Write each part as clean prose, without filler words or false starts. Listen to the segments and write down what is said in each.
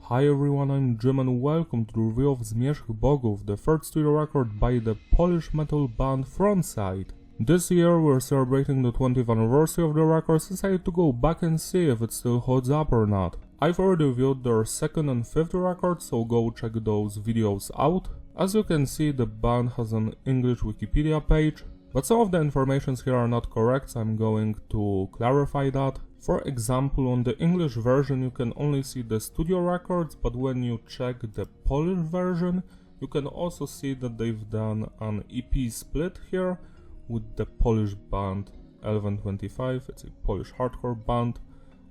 Hi everyone, I'm Jim and welcome to the review of Zmierzch Bogów, the third studio record by the Polish metal band Frontside. This year we're celebrating the 20th anniversary of the record, so I decided to go back and see if it still holds up or not. I've already reviewed their second and fifth record, so go check those videos out. As you can see, the band has an English Wikipedia page, but some of the informations here are not correct, so I'm going to clarify that. For example, on the English version you can only see the studio records, but when you check the Polish version, you can also see that they've done an EP split here with the Polish band 1125, it's a Polish hardcore band.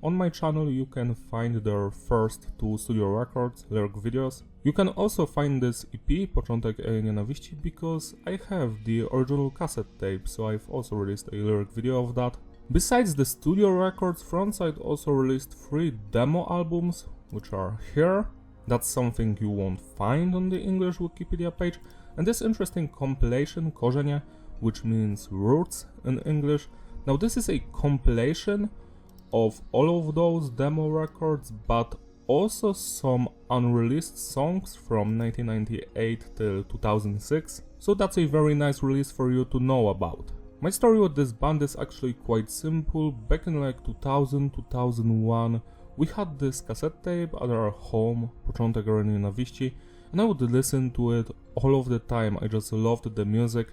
On my channel you can find their first two studio records, lyric videos. You can also find this EP, Początek Nienawiści, because I have the original cassette tape, so I've also released a lyric video of that. Besides the studio records, Frontside also released 3 demo albums, which are here. That's something you won't find on the English Wikipedia page. And this interesting compilation, Korzenie, which means roots in English. Now this is a compilation of all of those demo records, but also some unreleased songs from 1998 till 2006. So that's a very nice release for you to know about. My story with this band is actually quite simple. Back in like 2000-2001 we had this cassette tape at our home, Początek Nienawiści, and I would listen to it all of the time. I just loved the music.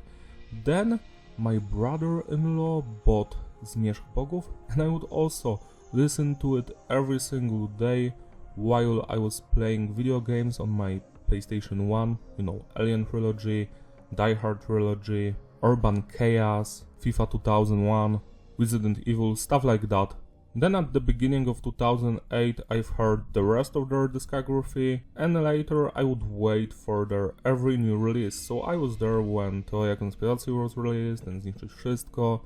Then my brother-in-law bought Zmierzch Bogów, and I would also listen to it every single day while I was playing video games on my PlayStation 1, you know, Alien Trilogy, Die Hard Trilogy, Urban Chaos, FIFA 2001, Resident Evil, stuff like that. Then at the beginning of 2008 I've heard the rest of their discography, and later I would wait for their every new release. So I was there when Teoria Konspiracji was released, and Zniszczyć Wszystko,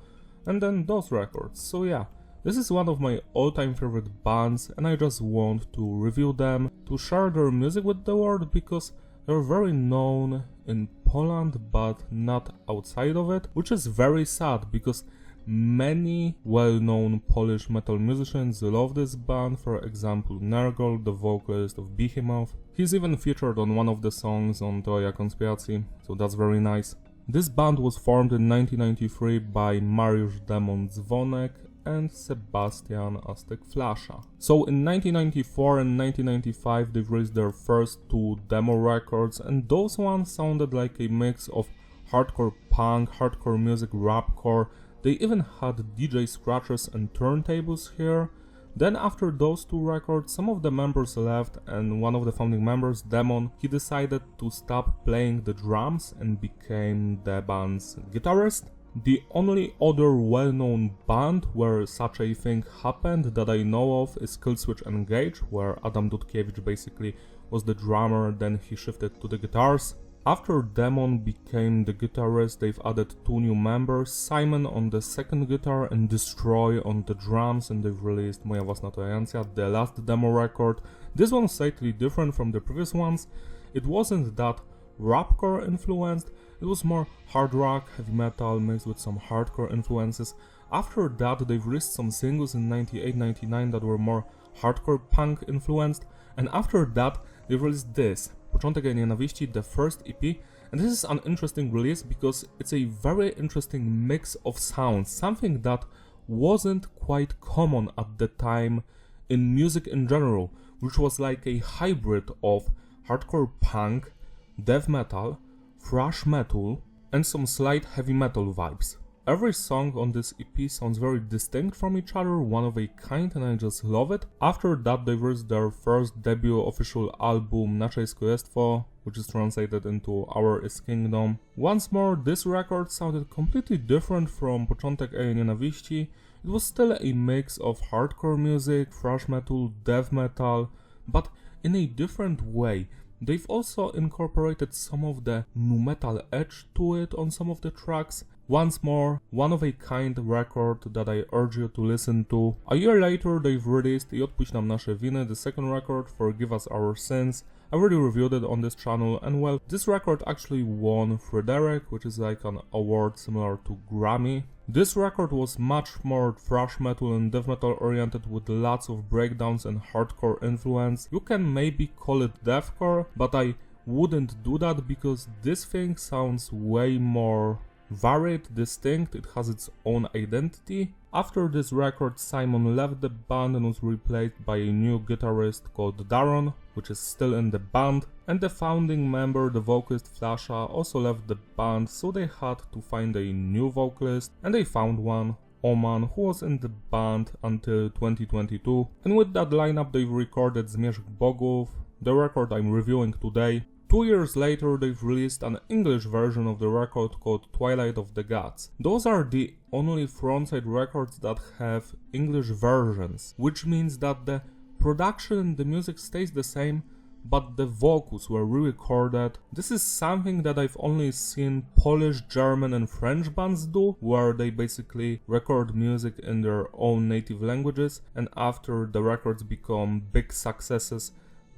and then those records. So yeah, this is one of my all-time favorite bands, and I just want to review them, to share their music with the world, because they're very known in Poland but not outside of it, which is very sad because many well-known Polish metal musicians love this band. For example, Nergal, the vocalist of Behemoth. He's even featured on one of the songs on Teoria Konspiracji, so that's very nice. This band was formed in 1993 by Mariusz Demon Dzwonek and Sebastian Aztek Flasha. So in 1994 and 1995 they've released their first 2 demo records, and those ones sounded like a mix of hardcore punk, hardcore music, rapcore. They even had DJ scratchers and turntables here. Then after those 2 records, some of the members left, and one of the founding members, Demon, he decided to stop playing the drums and became the band's guitarist. The only other well-known band where such a thing happened that I know of is Killswitch Engage, where Adam Dudkiewicz basically was the drummer, then he shifted to the guitars. After Demon became the guitarist, they've added 2 new members, Simon on the second guitar and Destroy on the drums, and they've released Moja Własna Tolerancja, the last demo record. This one's slightly different from the previous ones. It wasn't that rapcore influenced, it was more hard rock, heavy metal mixed with some hardcore influences. After that they've released some singles in 98-99 that were more hardcore punk influenced, and after that they've released this, Początek Nienawiści, the first EP, and this is an interesting release because it's a very interesting mix of sounds, something that wasn't quite common at the time in music in general, which was like a hybrid of hardcore punk, death metal, thrash metal, and some slight heavy metal vibes. Every song on this EP sounds very distinct from each other, one of a kind, and I just love it. After that they released their first debut official album, Nasze jest Królestwo, which is translated into Our is Kingdom. Once more, this record sounded completely different from Początek Nienawiści. It was still a mix of hardcore music, thrash metal, death metal, but in a different way. They've also incorporated some of the nu metal edge to it on some of the tracks. Once more, one of a kind record that I urge you to listen to. A year later they've released I Odpuść nam nasze winy, the second record, Forgive Us Our Sins. I already reviewed it on this channel, and well, this record actually won Frederick, which is like an award similar to Grammy. This record was much more thrash metal and death metal oriented with lots of breakdowns and hardcore influence. You can maybe call it deathcore, but I wouldn't do that because this thing sounds way more varied, distinct, it has its own identity. After this record, Simon left the band and was replaced by a new guitarist called Darren, which is still in the band, and the founding member, the vocalist Flasha, also left the band, so they had to find a new vocalist, and they found one, Oman, who was in the band until 2022, and with that lineup they've recorded Zmierzch Bogów, the record I'm reviewing today. 2 years later, they've released an English version of the record called Twilight of the Gods. Those are the only Frontside records that have English versions, which means that the production and the music stays the same, but the vocals were re-recorded. This is something that I've only seen Polish, German and French bands do, where they basically record music in their own native languages, and after the records become big successes,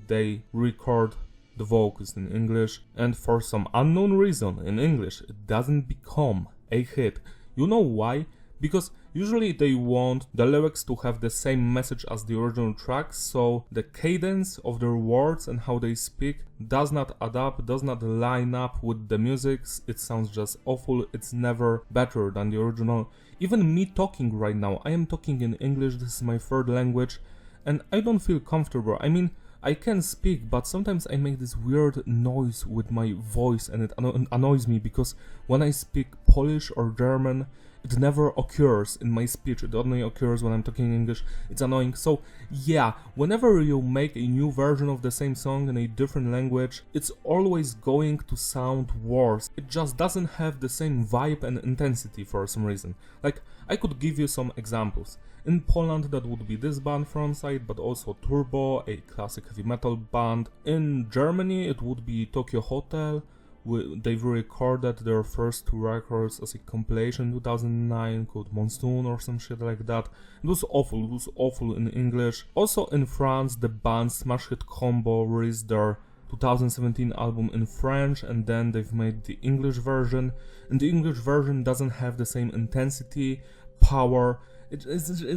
they record the vocals in English, and for some unknown reason in English it doesn't become a hit. You know why? Because usually they want the lyrics to have the same message as the original tracks, so the cadence of their words and how they speak does not add up, does not line up with the music. It sounds just awful, it's never better than the original. Even me talking right now, I am talking in English, this is my third language, and I don't feel comfortable. I mean, I can speak, but sometimes I make this weird noise with my voice and it annoys me because when I speak Polish or German, it never occurs in my speech, it only occurs when I'm talking English. It's annoying. So yeah, whenever you make a new version of the same song in a different language, it's always going to sound worse. It just doesn't have the same vibe and intensity for some reason. Like, I could give you some examples. In Poland that would be this band Frontside, but also Turbo, a classic heavy metal band. In Germany it would be Tokyo Hotel. They've recorded their first 2 records as a compilation in 2009 called Monsoon or some shit like that. It was awful in English. Also in France, the band Smash Hit Combo released their 2017 album in French, and then they've made the English version, and the English version doesn't have the same intensity, power. It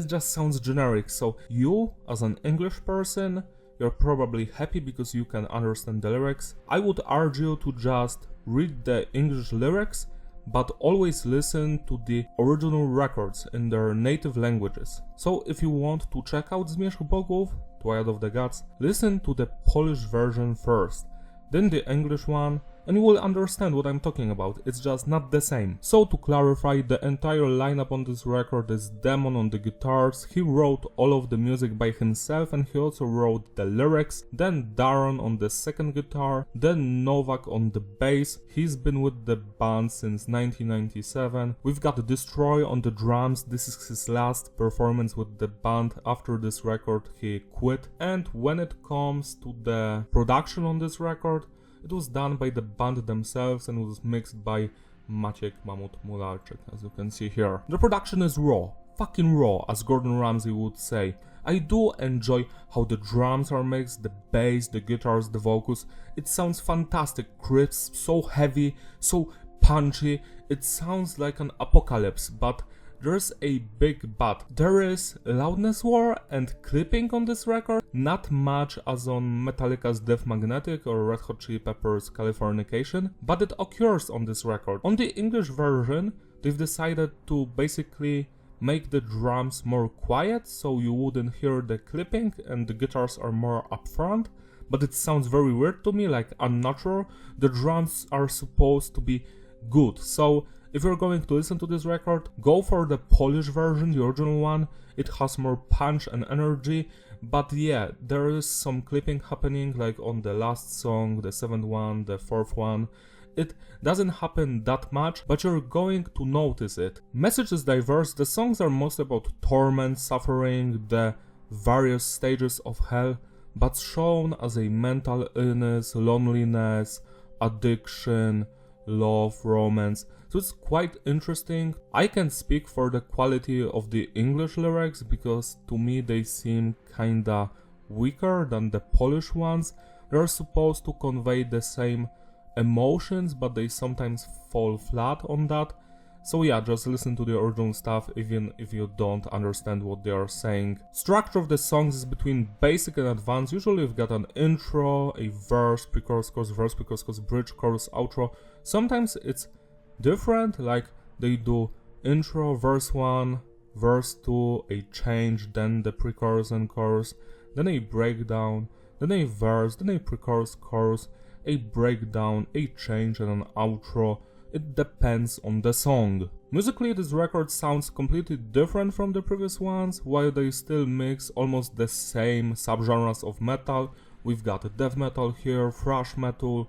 just sounds generic. So you, as an English person, you're probably happy because you can understand the lyrics. I would urge you to just read the English lyrics, but always listen to the original records in their native languages. So if you want to check out Zmierzch Bogów, Twilight of the Gods, listen to the Polish version first, then the English one, and you will understand what I'm talking about. It's just not the same. So to clarify, the entire lineup on this record is Demon on the guitars. He wrote all of the music by himself and he also wrote the lyrics. Then Darren on the second guitar, then Novak on the bass. He's been with the band since 1997. We've got Destroy on the drums. This is his last performance with the band. After this record he quit. And when it comes to the production on this record, it was done by the band themselves and was mixed by Maciek Mamut Mularczyk, as you can see here. The production is raw, fucking raw, as Gordon Ramsay would say. I do enjoy how the drums are mixed, the bass, the guitars, the vocals. It sounds fantastic, crisp, so heavy, so punchy. It sounds like an apocalypse, but there's a big but. There is loudness war and clipping on this record, not much as on Metallica's Death Magnetic or Red Hot Chili Peppers' Californication, but it occurs on this record. On the English version, they've decided to basically make the drums more quiet so you wouldn't hear the clipping and the guitars are more upfront, but it sounds very weird to me, like unnatural. The drums are supposed to be good, so if you're going to listen to this record, go for the Polish version, the original one. It has more punch and energy, but yeah, there is some clipping happening, like on the last song, the 7th one, the 4th one. It doesn't happen that much, but you're going to notice it. Message is diverse, the songs are mostly about torment, suffering, the various stages of hell, but shown as a mental illness, loneliness, addiction, love, romance. So it's quite interesting. I can speak for the quality of the English lyrics because to me they seem kinda weaker than the Polish ones. They're supposed to convey the same emotions, but they sometimes fall flat on that. So yeah, just listen to the original stuff even if you don't understand what they are saying. Structure of the songs is between basic and advanced. Usually you've got an intro, a verse, pre-chorus, chorus, verse, pre-chorus, chorus, bridge, chorus, outro. Sometimes it's different, like they do intro, verse 1, verse 2, a change, then the pre-chorus and chorus, then a breakdown, then a verse, then a pre-chorus, chorus, a breakdown, a change, and an outro. It depends on the song. Musically, this record sounds completely different from the previous ones, while they still mix almost the same subgenres of metal. We've got death metal here, thrash metal,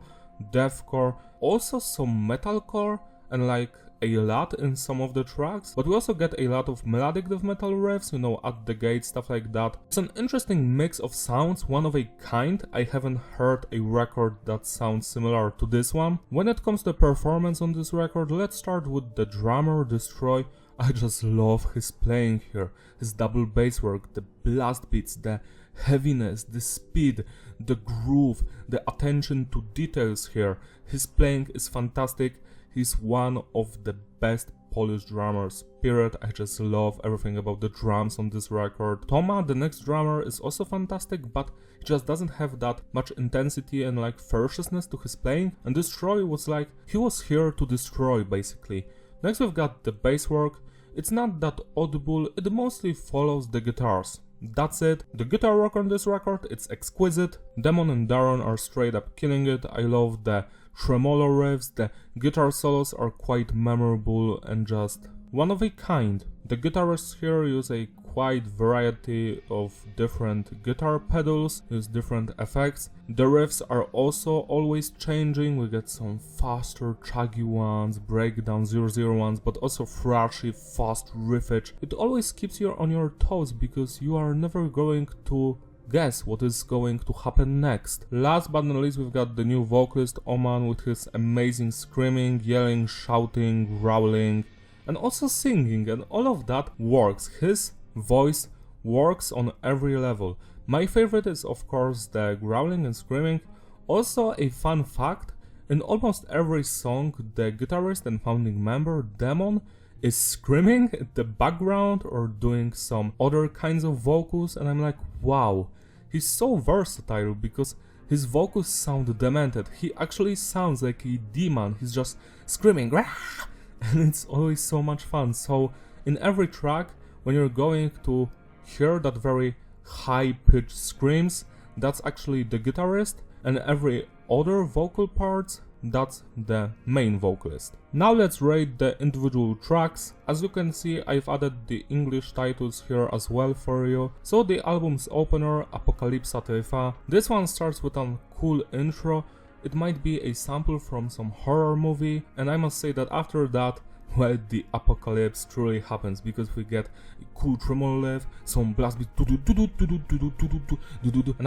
deathcore, also some metalcore, and like a lot in some of the tracks, but we also get a lot of melodic death metal riffs, you know, at the gate, stuff like that. It's an interesting mix of sounds, one of a kind. I haven't heard a record that sounds similar to this one. When it comes to performance on this record, let's start with the drummer, Destroy. I just love his playing here, his double bass work, the blast beats, the heaviness, the speed, the groove, the attention to details here. His playing is fantastic. He's one of the best Polish drummers, period. I just love everything about the drums on this record. Toma, the next drummer, is also fantastic, but he just doesn't have that much intensity and like ferociousness to his playing. And Destroy was like, he was here to destroy, basically. Next we've got the bass work. It's not that audible, it mostly follows the guitars. That's it. The guitar work on this record, it's exquisite. Demon and Daron are straight up killing it. I love the tremolo riffs, the guitar solos are quite memorable and just one of a kind. The guitarists here use a quite variety of different guitar pedals, use different effects. The riffs are also always changing. We get some faster, chuggy ones, breakdown 0-0 ones, but also thrashy, fast riffage. It always keeps you on your toes because you are never going to guess what is going to happen next. Last but not least, we've got the new vocalist Oman with his amazing screaming, yelling, shouting, growling, and also singing, and all of that works. His voice works on every level. My favorite is of course the growling and screaming. Also a fun fact, in almost every song the guitarist and founding member Demon is screaming in the background or doing some other kinds of vocals, and I'm like, wow, he's so versatile because his vocals sound demented. He actually sounds like a demon. He's just screaming, Rah! And it's always so much fun. So in every track, when you're going to hear that very high-pitched screams, that's actually the guitarist, and every other vocal parts, that's the main vocalist. Now let's rate the individual tracks. As you can see, I've added the English titles here as well for you. So the album's opener, Apokalipsa Trwa. This one starts with a cool intro. It might be a sample from some horror movie, and I must say that after that, well, the apocalypse truly happens because we get a cool tremolo riff, some blast beat, and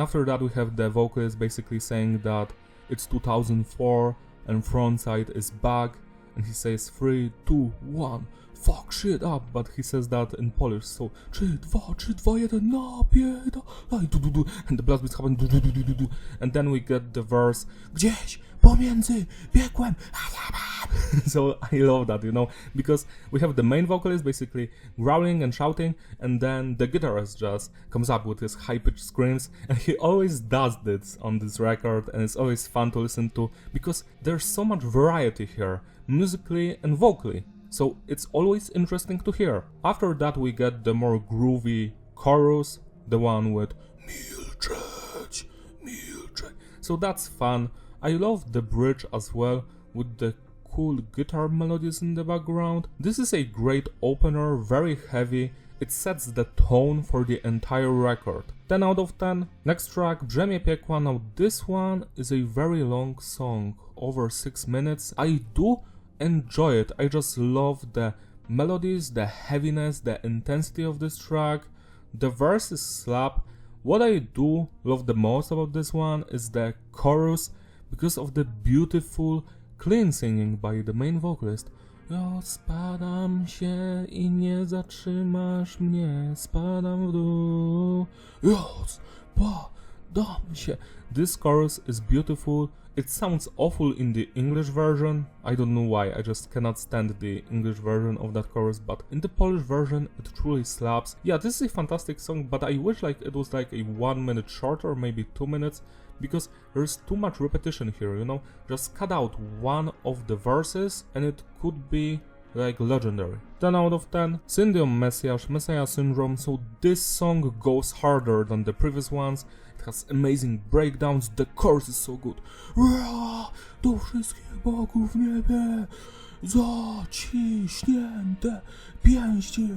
after that we have the vocalist basically saying that it's 2004 and Frontside is back, and he says 3, 2, 1, fuck shit up, but he says that in Polish, so 3, 2, 1, napierdalaj, and the blast beats happen, and then we get the verse, gdzieś pomiędzy piekłem. So I love that, you know, because we have the main vocalist basically growling and shouting, and then the guitarist just comes up with his high-pitched screams, and he always does this on this record, and it's always fun to listen to because there's so much variety here, musically and vocally. So it's always interesting to hear. After that we get the more groovy chorus, the one with Milczeć. So that's fun. I love the bridge as well with the cool guitar melodies in the background. This is a great opener, very heavy. It sets the tone for the entire record. 10 out of 10. Next track, Brzemię Piekła. Now this one is a very long song, over 6 minutes. I do enjoy it. I just love the melodies, the heaviness, the intensity of this track. The verses slap. What I do love the most about this one is the chorus because of the beautiful, clean singing by the main vocalist. Rozpadam się i nie zatrzymasz mnie, spadam w dół. Rozpadam dam się. This chorus is beautiful. It sounds awful in the English version. I don't know why, I just cannot stand the English version of that chorus, but in the Polish version it truly slaps. Yeah, this is a fantastic song, but I wish like it was like a 1 minute shorter, maybe 2 minutes, because there's too much repetition here, you know? Just cut out one of the verses and it could be like legendary. 10 out of 10. Syndrome Messiah Syndrome. So this song goes harder than the previous ones. It has amazing breakdowns. The chorus is so good. Do wszystkich bogów w niebie zaciśnięte pięści.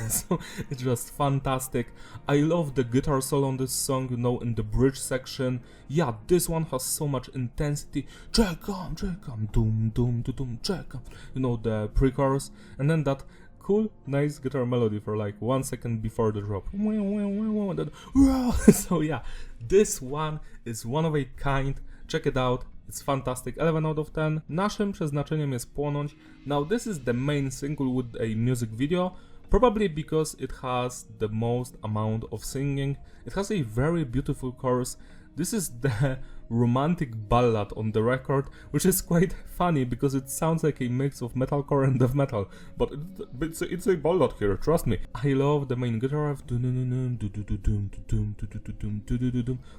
So it's just fantastic. I love the guitar solo on this song, you know, in the bridge section. Yeah, this one has so much intensity. Czekam, dum dum dum, czekam. You know, the pre-chorus, and then that cool, nice guitar melody for like 1 second before the drop. Then, so yeah, this one is one of a kind. Check it out. It's fantastic. 11 out of 10. Naszym przeznaczeniem jest płonąć. Now this is the main single with a music video, probably because it has the most amount of singing. It has a very beautiful chorus. This is the romantic ballad on the record, which is quite funny because it sounds like a mix of metalcore and death metal, but it's a ballad here, trust me. I love the main guitar riff.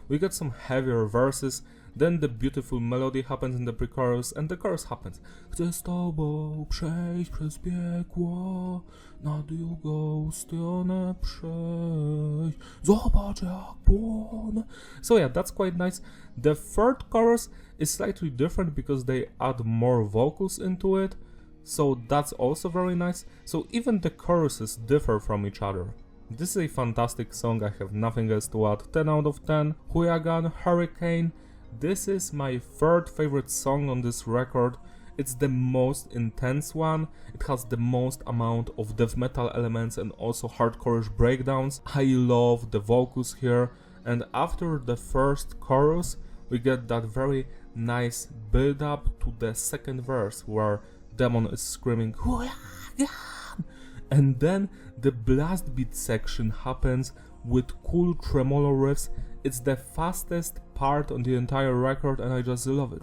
We get some heavier verses, then the beautiful melody happens in the pre-chorus and the chorus happens. Chcę z tobą przejść przez piekło, na drugą stronę przejść, zobacz jak płonę. So yeah, that's quite nice. The third chorus is slightly different because they add more vocals into it, so that's also very nice. So even the choruses differ from each other. This is a fantastic song, I have nothing else to add. 10 out of 10. Huracan, Hurricane. This is my third favorite song on this record. It's the most intense one. It has the most amount of death metal elements and also hardcore breakdowns. I love the vocals here. And after the first chorus, we get that very nice build up to the second verse where Demon is screaming Huracan! And then the blast beat section happens with cool tremolo riffs. It's the fastest part on the entire record and I just love it.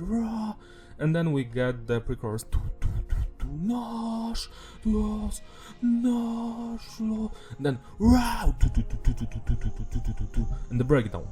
And then we get the pre-chorus. Nasz los, nasz los. Then and the breakdown.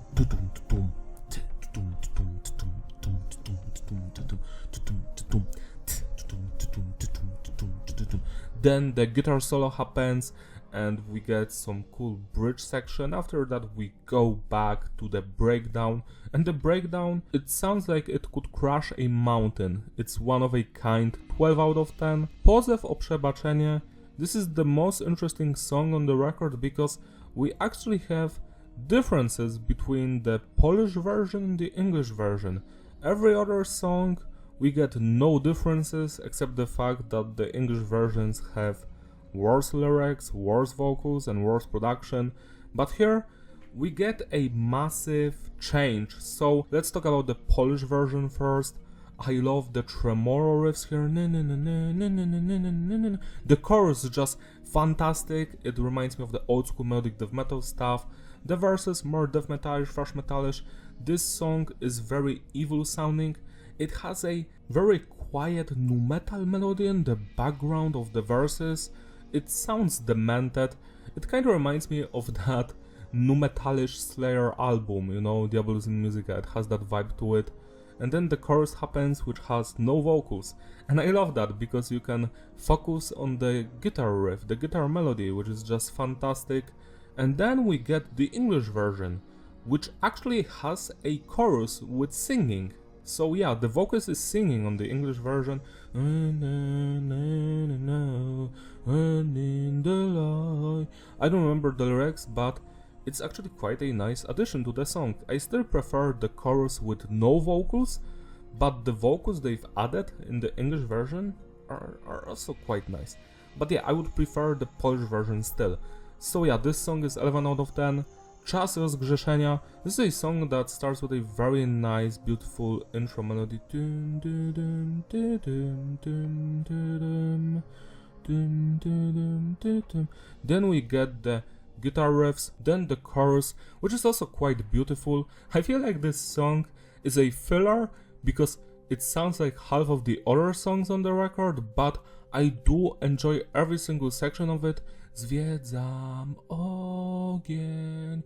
Then the guitar solo happens and we get some cool bridge section. After that we go back to the breakdown, and the breakdown, it sounds like it could crush a mountain. It's one of a kind. 12 out of 10. Pozew o przebaczenie. This is the most interesting song on the record because we actually have differences between the Polish version and the English version. Every other song we get no differences except the fact that the English versions have worse lyrics, worse vocals and worse production, but here we get a massive change. So let's talk about the Polish version first. I love the tremolo riffs here. The chorus is just fantastic. It reminds me of the old school melodic death metal stuff. The verses more death metalish, thrash metalish. This song is very evil sounding. It has a very quiet nu metal melody in the background of the verses. It sounds demented. It kind of reminds me of that nu metalish Slayer album, you know, Diabolus in Musica. It has that vibe to it. And then the chorus happens, which has no vocals. And I love that because you can focus on the guitar riff, the guitar melody, which is just fantastic. And then we get the English version, which actually has a chorus with singing. So yeah, the vocalist is singing on the English version. I don't remember the lyrics, but it's actually quite a nice addition to the song. I still prefer the chorus with no vocals, but the vocals they've added in the English version are also quite nice. But yeah, I would prefer the Polish version still. So yeah, this song is 11 out of 10. Czas rozgrzeszenia. This is a song that starts with a very nice, beautiful intro melody. Then we get the guitar riffs, then the chorus, which is also quite beautiful. I feel like this song is a filler because it sounds like half of the other songs on the record, but I do enjoy every single section of it. Zwiedzam ogień.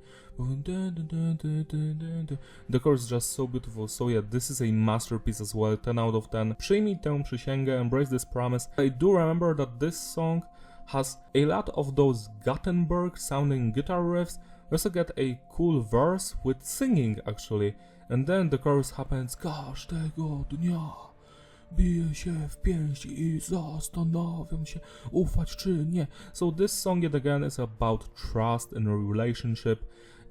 The chorus is just so beautiful, so yeah, this is a masterpiece as well, 10 out of 10. Przyjmij tę przysięgę, embrace this promise. I do remember that this song has a lot of those Gothenburg sounding guitar riffs. We also get a cool verse with singing actually, and then the chorus happens. Każdego dnia biję się w pięści i zastanawiam się, ufać czy nie. So this song yet again is about trust in a relationship.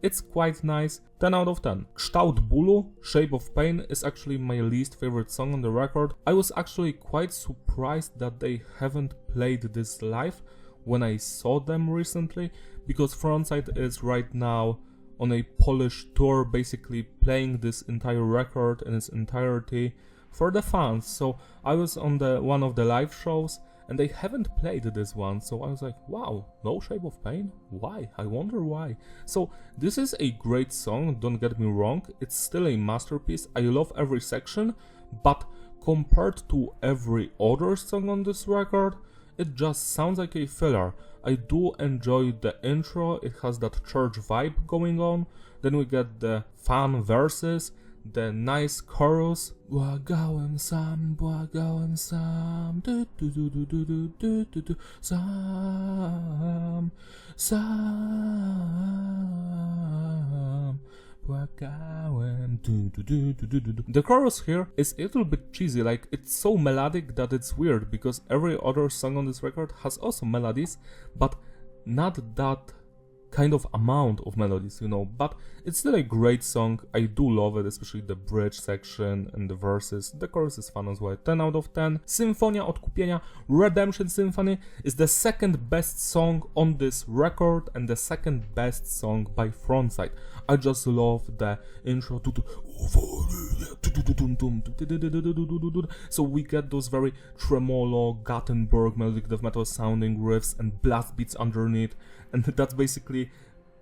It's quite nice, 10 out of 10. Kształt bólu, Shape of Pain, is actually my least favorite song on the record. I was actually quite surprised that they haven't played this live when I saw them recently, because Frontside is right now on a Polish tour, basically playing this entire record in its entirety for the fans. So I was on one of the live shows and they haven't played this one, so I was like, wow, no Shape of Pain? Why? I wonder why. So this is a great song, don't get me wrong, it's still a masterpiece, I love every section, but compared to every other song on this record, it just sounds like a filler. I do enjoy the intro, it has that church vibe going on, then we get the fun verses, the nice chorus. Błagałem sam, sam, błagałem. The chorus here is a little bit cheesy, like it's so melodic that it's weird, because every other song on this record has also melodies, but not that kind of amount of melodies, you know, but it's still a great song. I do love it, especially the bridge section and the verses. The chorus is fun as well, 10 out of 10. Symphonia Odkupienia, Redemption Symphony, is the second best song on this record and the second best song by Frontside. I just love the intro. So we get those very tremolo, Gothenburg, melodic death metal sounding riffs and blast beats underneath, and that's basically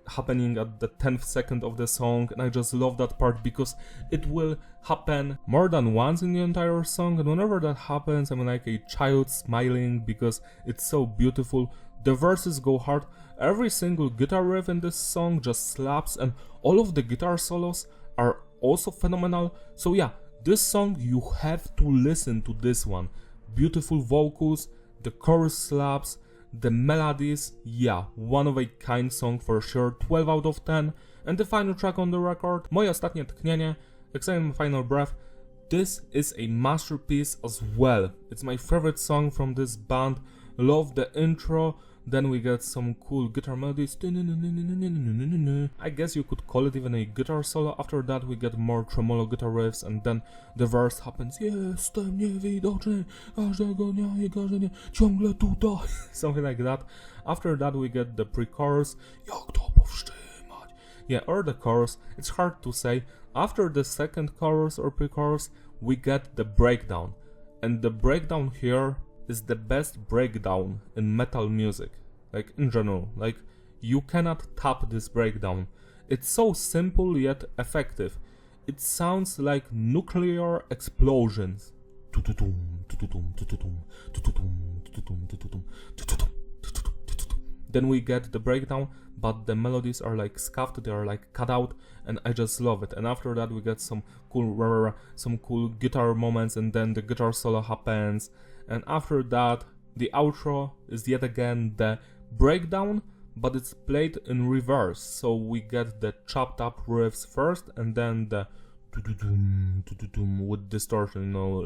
happening at the 10th second of the song, and I just love that part because it will happen more than once in the entire song, and whenever that happens I'm like a child smiling because it's so beautiful. The verses go hard, every single guitar riff in this song just slaps, and all of the guitar solos are also phenomenal. So yeah, this song, you have to listen to this one. Beautiful vocals, the chorus slaps, the melodies, yeah, one of a kind song for sure, 12 out of 10. And the final track on the record, Moje Ostatnie Tchnienie, Exciting Final Breath. This is a masterpiece as well. It's my favorite song from this band. Love the intro. Then we get some cool guitar melodies. I guess you could call it even a guitar solo. After that we get more tremolo guitar riffs, and then the verse happens. Jestem niewidoczny, każdego dnia i każdy dzień, ciągle tutaj. Something like that. After that we get the pre-chorus. Jak to powstrzymać? Yeah, or the chorus. It's hard to say. After the second chorus or pre-chorus we get the breakdown. And the breakdown here is the best breakdown in metal music, like in general. Like, you cannot tap this breakdown. It's so simple yet effective. It sounds like nuclear explosions. Then we get the breakdown, but the melodies are like scuffed, they are like cut out, and I just love it. And after that we get some cool guitar moments, and then the guitar solo happens. And after that, the outro is yet again the breakdown, but it's played in reverse. So we get the chopped up riffs first, and then the with distortion, you know,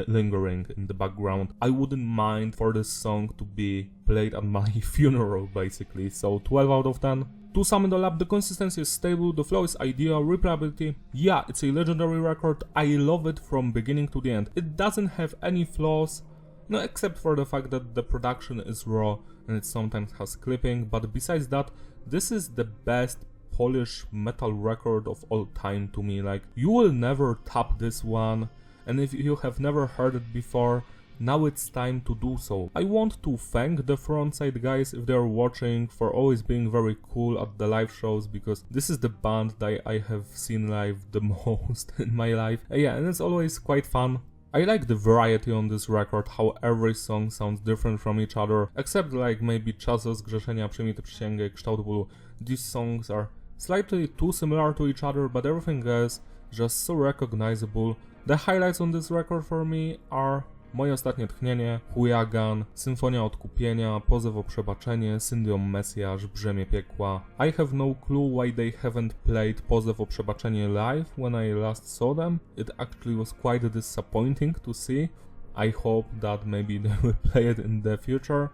lingering in the background. I wouldn't mind for this song to be played at my funeral, basically. So 12 out of 10. To sum it all up, the consistency is stable, the flow is ideal, replayability, yeah, it's a legendary record. I love it from beginning to the end. It doesn't have any flaws, no, except for the fact that the production is raw and it sometimes has clipping, but besides that, this is the best Polish metal record of all time to me. Like, you will never tap this one, and if you have never heard it before, now it's time to do so. I want to thank the Frontside guys if they're watching for always being very cool at the live shows, because this is the band that I have seen live the most in my life. Yeah, and it's always quite fun. I like the variety on this record, how every song sounds different from each other, except like maybe Czas zgrzeszenia, Przyjmij tę przysięgę, Kształt bólu. These songs are slightly too similar to each other, but everything else just so recognizable. The highlights on this record for me are Moje ostatnie tchnienie, Hujagan, Symfonia odkupienia, Pozew o przebaczenie, Syndrom Mesjasz, Brzemię piekła. I have no clue why they haven't played Pozew o przebaczenie live when I last saw them. It actually was quite disappointing to see. I hope that maybe they will play it in the future.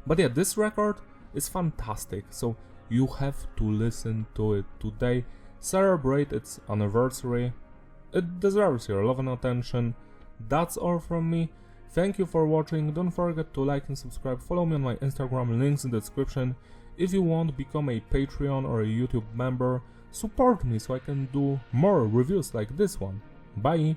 But yeah, this record is fantastic, so you have to listen to it today. Celebrate its anniversary. It deserves your love and attention. That's all from me. Thank you for watching. Don't forget to like and subscribe. Follow me on my Instagram, links in the description. If you want, become a Patreon or a YouTube member. Support me so I can do more reviews like this one. Bye!